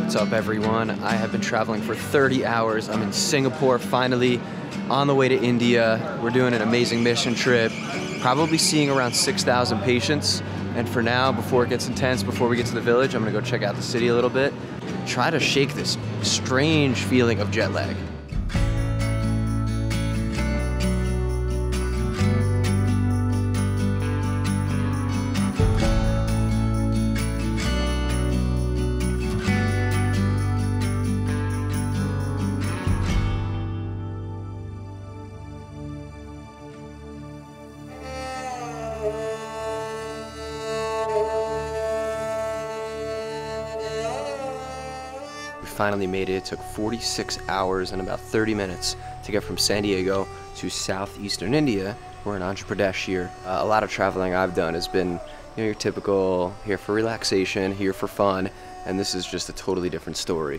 What's up, everyone? I have been traveling for 30 hours. I'm in Singapore, finally on the way to India. We're doing an amazing mission trip, probably seeing around 6,000 patients. And for now, before it gets intense, before we get to the village, I'm gonna go check out the city a little bit, try to shake this strange feeling of jet lag. Finally made it. It took 46 hours and about 30 minutes to get from San Diego to southeastern India. We're in Andhra Pradesh here. A lot of traveling I've done has been, your typical here for relaxation, here for fun, and this is just a totally different story.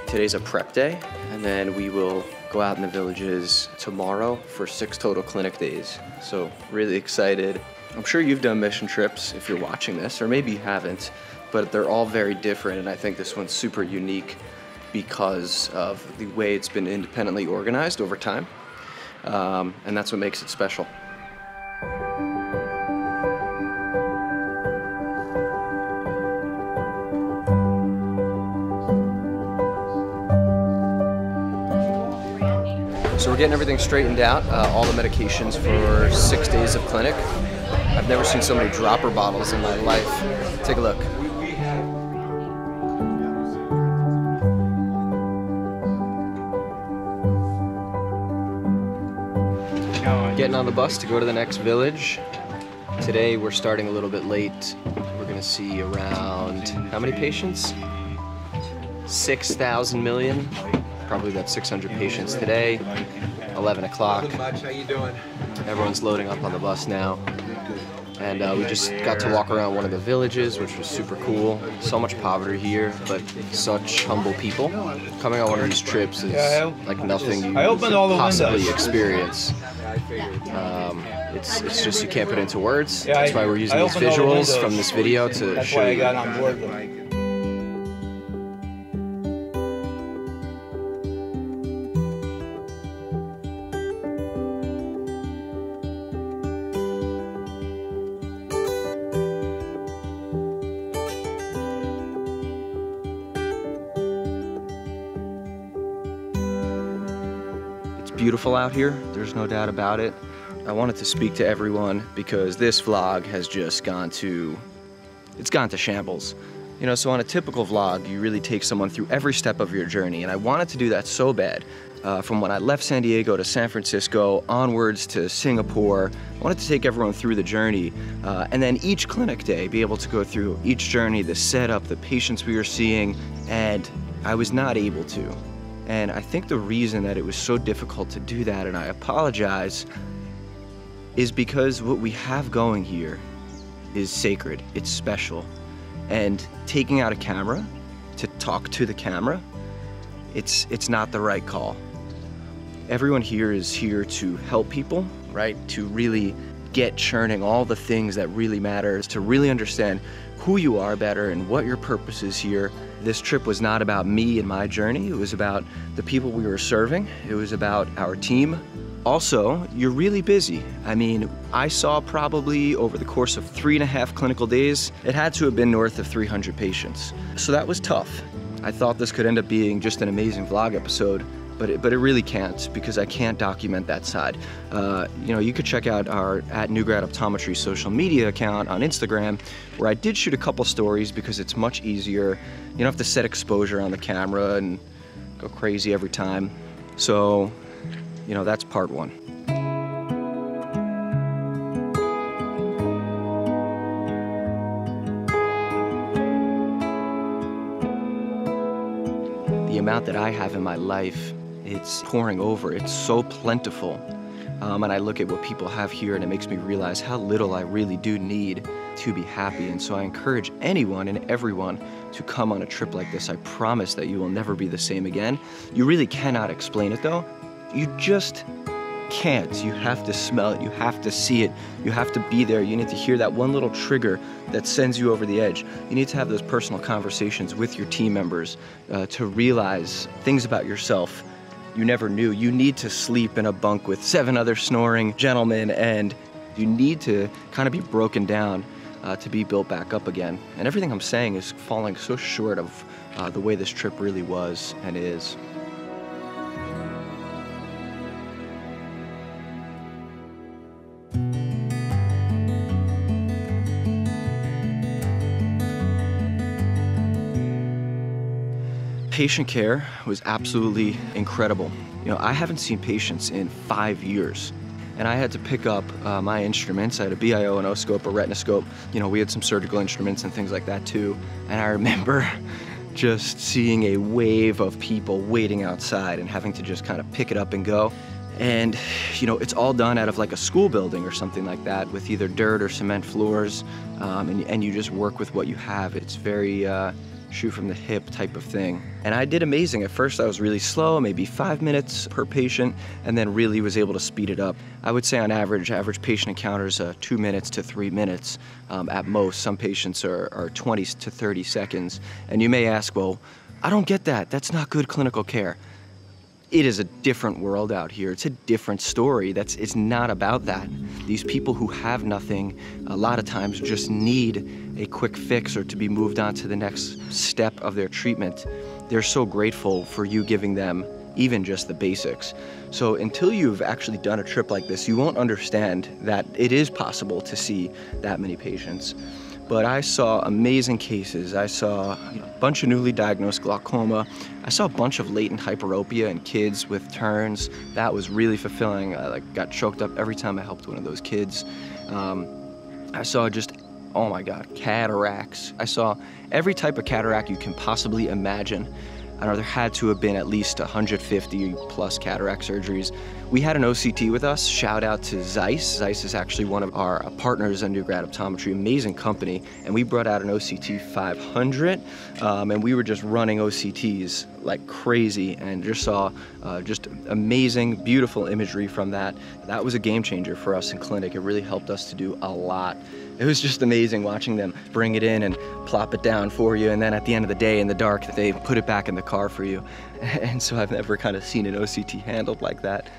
Today's a prep day, and then we will go out in the villages tomorrow for 6 total clinic days. So really excited. I'm sure you've done mission trips if you're watching this, or maybe you haven't, but they're all very different, and I think this one's super unique because of the way it's been independently organized over time, and that's what makes it special. So we're getting everything straightened out, all the medications for 6 days of clinic. I've never seen so many dropper bottles in my life. Take a look. Getting on the bus to go to the next village. Today we're starting a little bit late. We're gonna see around, how many patients? 6,000 million. Probably about 600 patients today, 11 o'clock. Everyone's loading up on the bus now. And we just got to walk around one of the villages, which was super cool. So much poverty here, but such humble people. Coming on one of these trips is like nothing you could possibly experience. It's just, you can't put it into words. That's why we're using these visuals from this video to show you. Beautiful out here, there's no doubt about it. I wanted to speak to everyone because this vlog has just gone to shambles. So on a typical vlog, you really take someone through every step of your journey, and I wanted to do that so bad. From when I left San Diego to San Francisco, onwards to Singapore, I wanted to take everyone through the journey, and then each clinic day, be able to go through each journey, the setup, the patients we were seeing, and I was not able to. And I think the reason that it was so difficult to do that, and I apologize, is because what we have going here is sacred, it's special. And taking out a camera to talk to the camera, it's not the right call. Everyone here is here to help people, right? To really get churning all the things that really matter, to really understand who you are better and what your purpose is here. This trip was not about me and my journey. It was about the people we were serving. It was about our team. Also, you're really busy. I mean, I saw probably over the course of 3.5 clinical days, it had to have been north of 300 patients. So that was tough. I thought this could end up being just an amazing vlog episode, but it really can't, because I can't document that side. You could check out our @NewGradOptometry social media account on Instagram, where I did shoot a couple stories because it's much easier. You don't have to set exposure on the camera and go crazy every time. So, that's part one. The amount that I have in my life, it's pouring over. It's so plentiful. And I look at what people have here and it makes me realize how little I really do need to be happy. And so I encourage anyone and everyone to come on a trip like this. I promise that you will never be the same again. You really cannot explain it though. You just can't. You have to smell it, you have to see it, you have to be there. You need to hear that one little trigger that sends you over the edge. You need to have those personal conversations with your team members to realize things about yourself you never knew. You need to sleep in a bunk with 7 other snoring gentlemen, and you need to kind of be broken down to be built back up again. And everything I'm saying is falling so short of the way this trip really was and is. Patient care was absolutely incredible. You know, I haven't seen patients in 5 years, and I had to pick up my instruments. I had a BIO, an O-scope, a retinoscope. You know, we had some surgical instruments and things like that too. And I remember just seeing a wave of people waiting outside and having to just kind of pick it up and go. And, you know, it's all done out of like a school building or something like that with either dirt or cement floors, and you just work with what you have. It's very shoot from the hip type of thing. And I did amazing. At first I was really slow, maybe 5 minutes per patient, and then really was able to speed it up. I would say on average patient encounters 2 minutes to 3 minutes at most. Some patients are 20 to 30 seconds. And you may ask, well, I don't get that. That's not good clinical care. It is a different world out here. It's a different story. It's not about that. These people who have nothing, a lot of times just need a quick fix or to be moved on to the next step of their treatment. They're so grateful for you giving them even just the basics. So until you've actually done a trip like this, you won't understand that it is possible to see that many patients. But I saw amazing cases. I saw a bunch of newly diagnosed glaucoma. I saw a bunch of latent hyperopia in kids with turns. That was really fulfilling. I got choked up every time I helped one of those kids. I saw just, oh my God, cataracts. I saw every type of cataract you can possibly imagine. I know there had to have been at least 150 plus cataract surgeries. We had an OCT with us. Shout out to Zeiss. Zeiss is actually one of our partners in New Grad Optometry, amazing company. And we brought out an OCT 500, and we were just running OCTs like crazy and just saw just amazing, beautiful imagery from that. That was a game changer for us in clinic. It really helped us to do a lot. It was just amazing watching them bring it in and plop it down for you, and then at the end of the day in the dark, they put it back in the car for you. And so I've never kind of seen an OCT handled like that.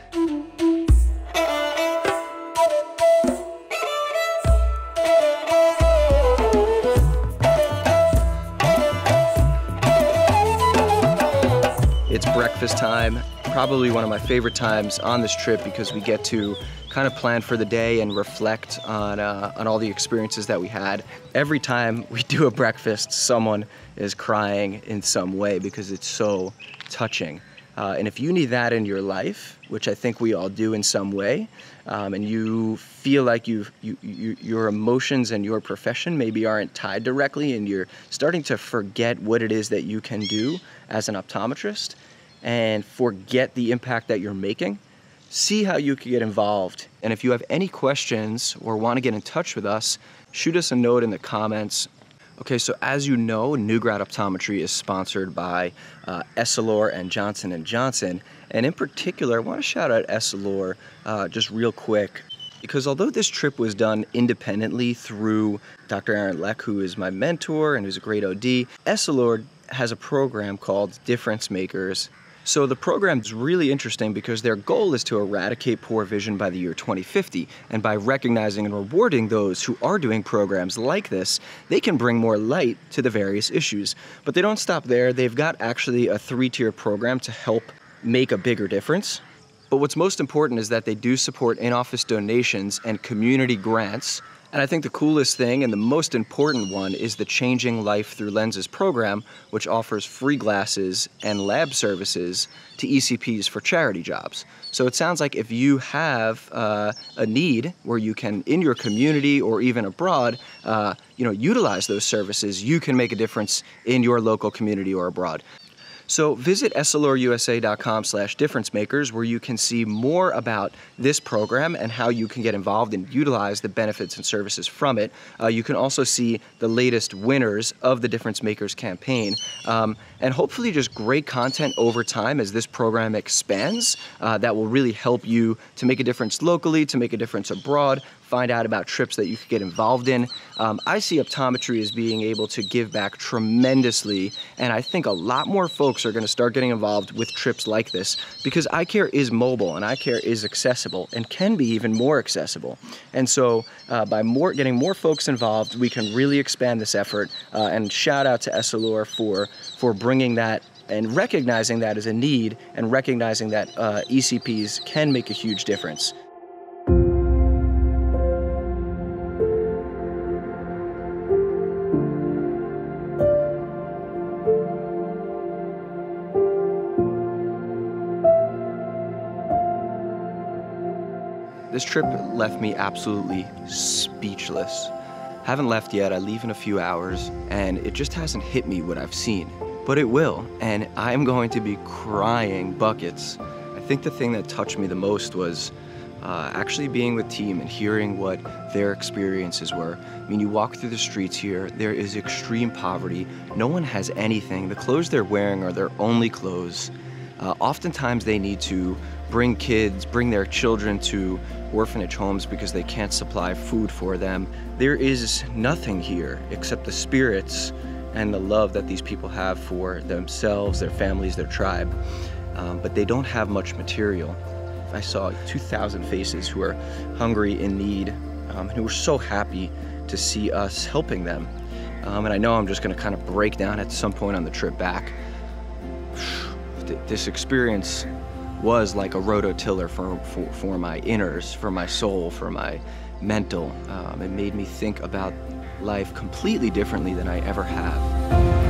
It's breakfast time, probably one of my favorite times on this trip because we get to kind of plan for the day and reflect on all the experiences that we had. Every time we do a breakfast, someone is crying in some way because it's so touching. And if you need that in your life, which I think we all do in some way, and you feel like your emotions and your profession maybe aren't tied directly and you're starting to forget what it is that you can do as an optometrist and forget the impact that you're making, see how you could get involved. And if you have any questions or want to get in touch with us, shoot us a note in the comments. Okay, so as you know, New Grad Optometry is sponsored by Essilor and Johnson & Johnson. And in particular, I want to shout out Essilor just real quick, because although this trip was done independently through Dr. Aaron Leck, who is my mentor and who's a great OD, Essilor has a program called Difference Makers. So the program is really interesting because their goal is to eradicate poor vision by the year 2050. And by recognizing and rewarding those who are doing programs like this, they can bring more light to the various issues. But they don't stop there. They've got actually a 3-tier program to help make a bigger difference. But what's most important is that they do support in-office donations and community grants. And I think the coolest thing and the most important one is the Changing Life Through Lenses program, which offers free glasses and lab services to ECPs for charity jobs. So it sounds like if you have a need where you can, in your community or even abroad, utilize those services, you can make a difference in your local community or abroad. So visit essalurusa.com/differencemakers, where you can see more about this program and how you can get involved and utilize the benefits and services from it. You can also see the latest winners of the Difference Makers campaign, and hopefully just great content over time as this program expands that will really help you to make a difference locally, to make a difference abroad, find out about trips that you could get involved in. I see optometry as being able to give back tremendously, and I think a lot more folks are going to start getting involved with trips like this, because eye care is mobile and eye care is accessible and can be even more accessible. And so by getting more folks involved, we can really expand this effort, and shout out to Essilor for bringing that and recognizing that as a need, and recognizing that ECPs can make a huge difference. This trip left me absolutely speechless. Haven't left yet, I leave in a few hours, and it just hasn't hit me what I've seen. But it will, and I'm going to be crying buckets. I think the thing that touched me the most was actually being with team and hearing what their experiences were. I mean, you walk through the streets here, there is extreme poverty. No one has anything. The clothes they're wearing are their only clothes. Oftentimes they need to bring their children to orphanage homes because they can't supply food for them. There is nothing here except the spirits and the love that these people have for themselves, their families, their tribe. But they don't have much material. I saw 2,000 faces who are hungry, in need, and who were so happy to see us helping them. And I know I'm just gonna kind of break down at some point on the trip back. This experience was like a rototiller for my inners, for my soul, for my mental. It made me think about life completely differently than I ever have.